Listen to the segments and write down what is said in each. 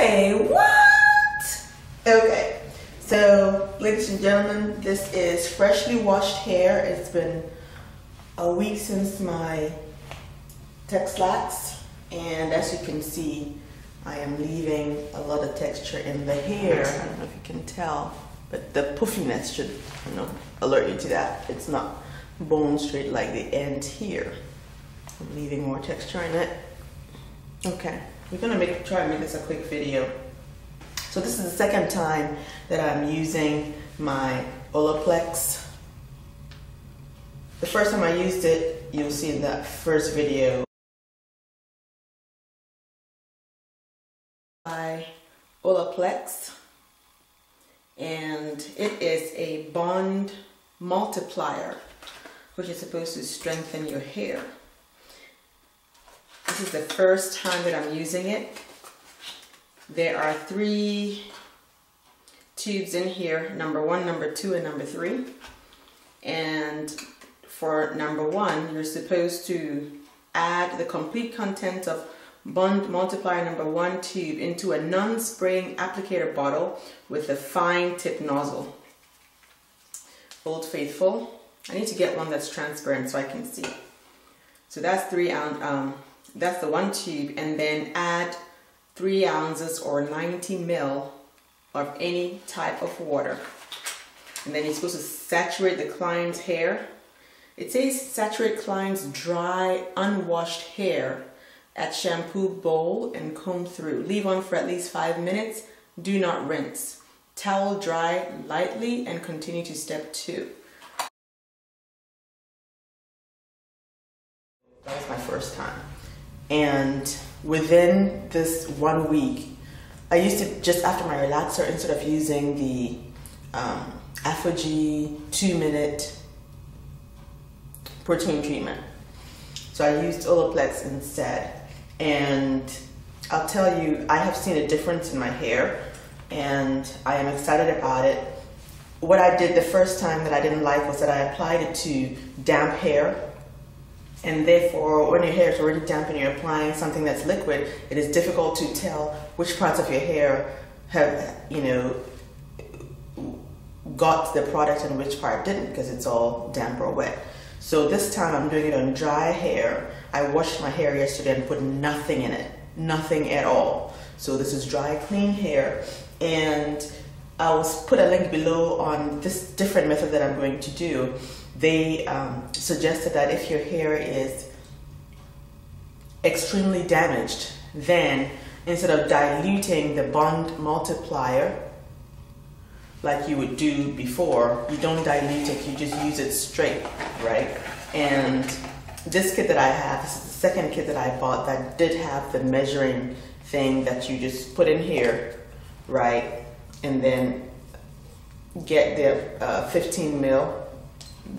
Say what? Okay, so ladies and gentlemen, this is freshly washed hair. It's been a week since my tech slacks, and as you can see, I am leaving a lot of texture in the hair. I don't know if you can tell, but the puffiness should, alert you to that. It's not bone straight like the end here. I'm leaving more texture in it. Okay, we're gonna try and make this a quick video. So this is the second time that I'm using my Olaplex. The first time I used it, you'll see in that first video. By Olaplex, and it is a bond multiplier, which is supposed to strengthen your hair. This is the first time that I'm using it. There are 3 tubes in here, number 1, number 2, and number 3. And for number 1, you're supposed to add the complete content of Bond Multiplier number 1 tube into a non-spraying applicator bottle with a fine tip nozzle. Old Faithful. I need to get one that's transparent so I can see. So that's that's the 1 tube, and then add 3 ounces or 90 ml of any type of water. And then you're supposed to saturate the client's hair. It says saturate client's dry, unwashed hair at shampoo bowl and comb through. Leave on for at least 5 minutes. Do not rinse. Towel dry lightly and continue to step 2. That was my first time. And within this 1 week, I used to, just after my relaxer, instead of using the Apogee 2-minute protein treatment. So I used Olaplex instead. And I'll tell you, I have seen a difference in my hair, and I am excited about it. What I did the first time that I didn't like was that I applied it to damp hair, and therefore when your hair is already damp and you're applying something that's liquid, it is difficult to tell which parts of your hair have, got the product and which part didn't, because it's all damp or wet. So this time I'm doing it on dry hair. I washed my hair yesterday and put nothing in it, nothing at all. So this is dry, clean hair, and I'll put a link below on this different method that I'm going to do. They suggested that if your hair is extremely damaged, then instead of diluting the bond multiplier like you would do before, you don't dilute it, you just use it straight, right? And this kit that I have, this is the second kit that I bought that did have the measuring thing that you just put in here, right? And then get the 15 ml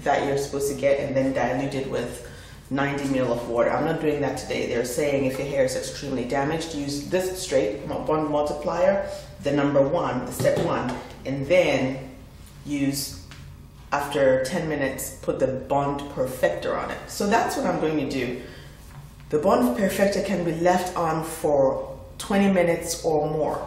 that you're supposed to get, and then dilute it with 90 ml of water. I'm not doing that today. They're saying if your hair is extremely damaged, use this straight bond multiplier, the number 1, the step 1, and then use, after 10 minutes, put the Bond Perfector on it. So that's what I'm going to do. The Bond Perfector can be left on for 20 minutes or more.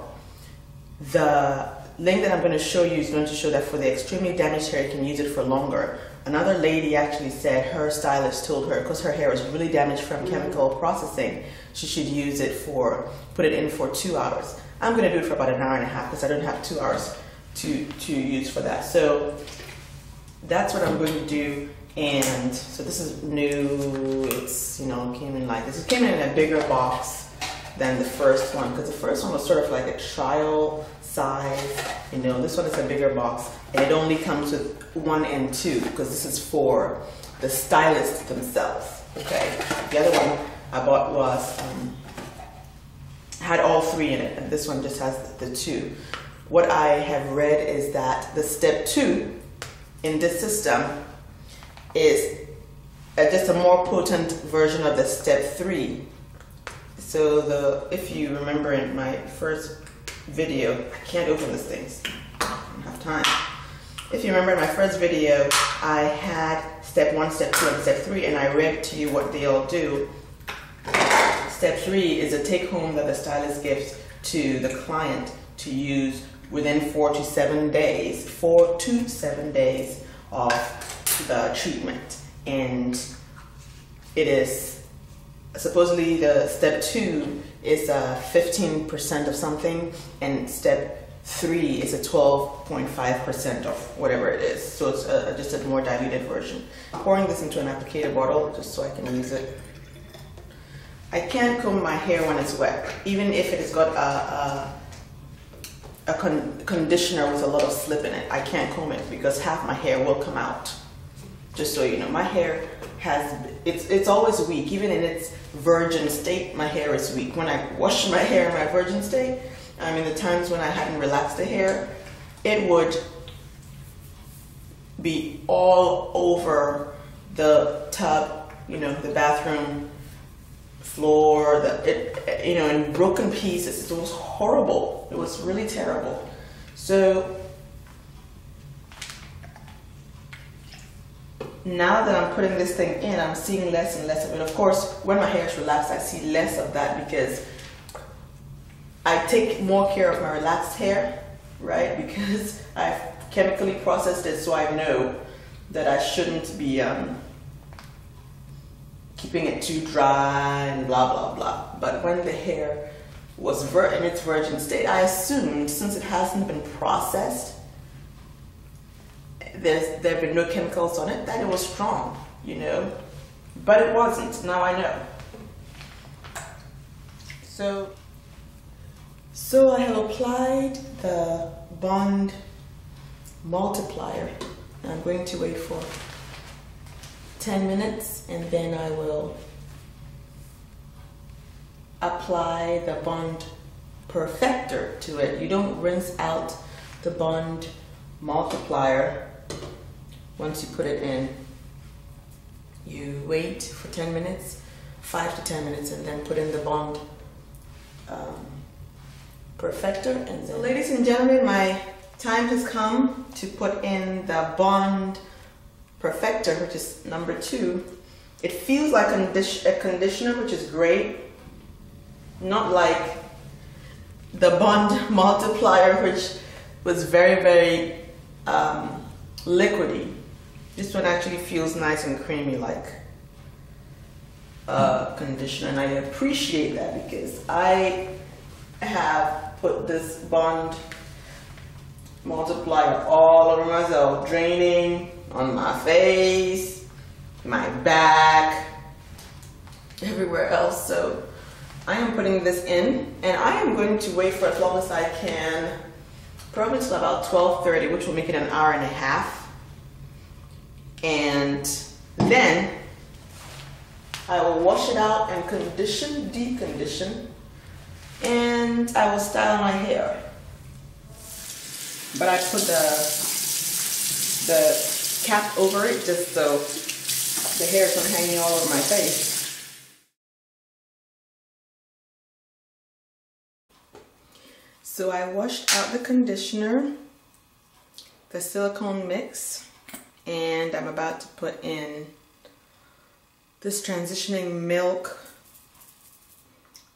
The link that I'm going to show you is going to show that for the extremely damaged hair, you can use it for longer. Another lady actually said her stylist told her, because her hair was really damaged from chemical processing, she should use it put it in for 2 hours. I'm going to do it for about an hour and a half because I don't have 2 hours to use for that. So that's what I'm going to do. And so this is new. It's, came in like this. It came in a bigger box than the first one, because the first one was sort of like a trial size. This one is a bigger box, and it only comes with 1 and 2, because this is for the stylists themselves. Okay. The other one I bought was had all 3 in it, and this one just has the 2. What I have read is that the step 2 in this system is just a more potent version of the step 3. So if you remember in my first video, I can't open these things, I don't have time. If you remember in my first video, I had step 1, step 2, and step 3, and I read to you what they all do. Step 3 is a take home that the stylist gives to the client to use within 4 to 7 days, 4 to 7 days of the treatment. And it is supposedly the step 2 is 15% of something, and step 3 is a 12.5% of whatever it is. So it's just a more diluted version. Pouring this into an applicator bottle just so I can use it. I can't comb my hair when it's wet, even if it has got a conditioner with a lot of slip in it. I can't comb it because half my hair will come out. Just so you know, my hair it's always weak. Even in its virgin state, my hair is weak. When I wash my hair in my virgin state, I mean the times when I hadn't relaxed the hair, it would be all over the tub, you know, the bathroom floor, you know, in broken pieces. It was horrible. It was really terrible. So now that I'm putting this thing in, I'm seeing less and less of it. Of course, when my hair is relaxed, I see less of that because I take more care of my relaxed hair, right? Because I've chemically processed it, so I know that I shouldn't be keeping it too dry and blah, blah, blah. But when the hair was in its virgin state, I assumed, since it hasn't been processed, there have been no chemicals on it, that it was strong, you know, but it wasn't. Now I know. So I have applied the bond multiplier. I'm going to wait for 10 minutes and then I will apply the bond perfector to it. You don't rinse out the bond multiplier once you put it in. You wait for 10 minutes, 5 to 10 minutes, and then put in the bond perfector. And so, ladies and gentlemen, my time has come to put in the bond perfector, which is number 2. It feels like a conditioner, which is great, not like the bond multiplier, which was very, very liquidy. This one actually feels nice and creamy like conditioner, and I appreciate that because I have put this bond multiplier all over myself, draining on my face, my back, everywhere else. So I am putting this in, and I am going to wait for as long as I can, probably until about 12:30, which will make it an hour and a half. And then I will wash it out and condition, deep condition, and I will style my hair. But I put the cap over it just so the hair is not hanging all over my face. So I washed out the conditioner, the silicone mix, and I'm about to put in this transitioning milk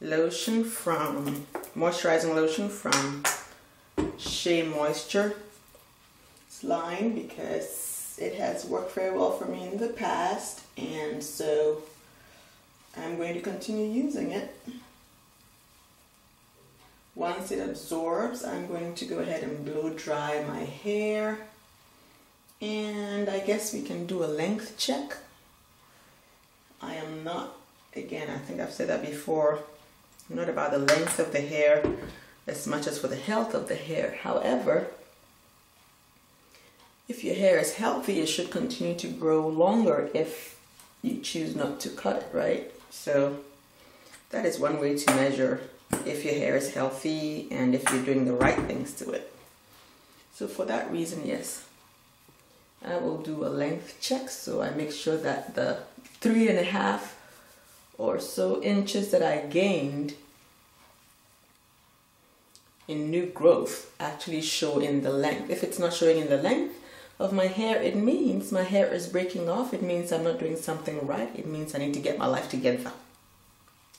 lotion moisturizing lotion from Shea Moisture. It's line because it has worked very well for me in the past, and so I'm going to continue using it. Once it absorbs, I'm going to go ahead and blow dry my hair, and I guess we can do a length check. I am not, again, I think I've said that before, I'm not about the length of the hair as much as for the health of the hair. However, if your hair is healthy, it should continue to grow longer if you choose not to cut it, right? So that is one way to measure if your hair is healthy and if you're doing the right things to it. So for that reason, yes, I will do a length check, so I make sure that the 3.5 or so inches that I gained in new growth actually show in the length. If it's not showing in the length of my hair, it means my hair is breaking off. It means I'm not doing something right. It means I need to get my life together.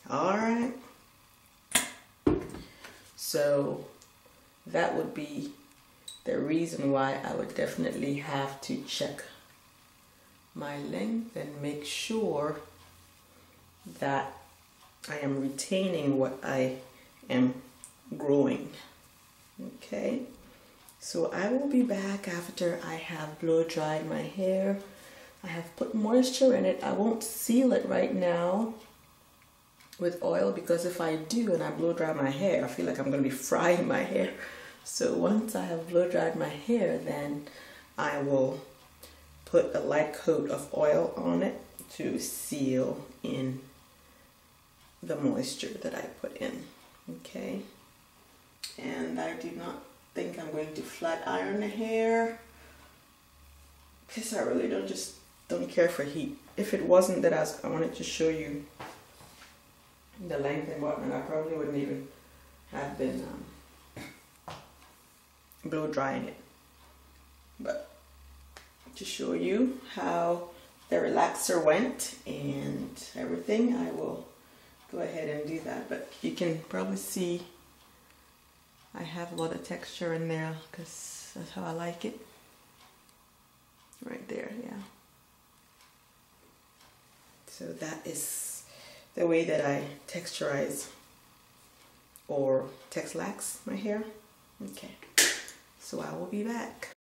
All right. So that would be the reason why I would definitely have to check my length and make sure that I am retaining what I am growing. Okay, so I will be back after I have blow dried my hair. I have put moisture in it. I won't seal it right now with oil, because if I do and I blow dry my hair, I feel like I'm going to be frying my hair. So once I have blow dried my hair, then I will put a light coat of oil on it to seal in the moisture that I put in. Okay, and I do not think I'm going to flat iron the hair, because I really don't care for heat. If it wasn't that I wanted to show you the length and whatnot, I probably wouldn't even have been blow drying it. But to show you how the relaxer went and everything, I will go ahead and do that. But you can probably see I have a lot of texture in there, because that's how I like it. Right there, yeah. So that is the way that I texturize or texlax my hair. Okay, so I will be back.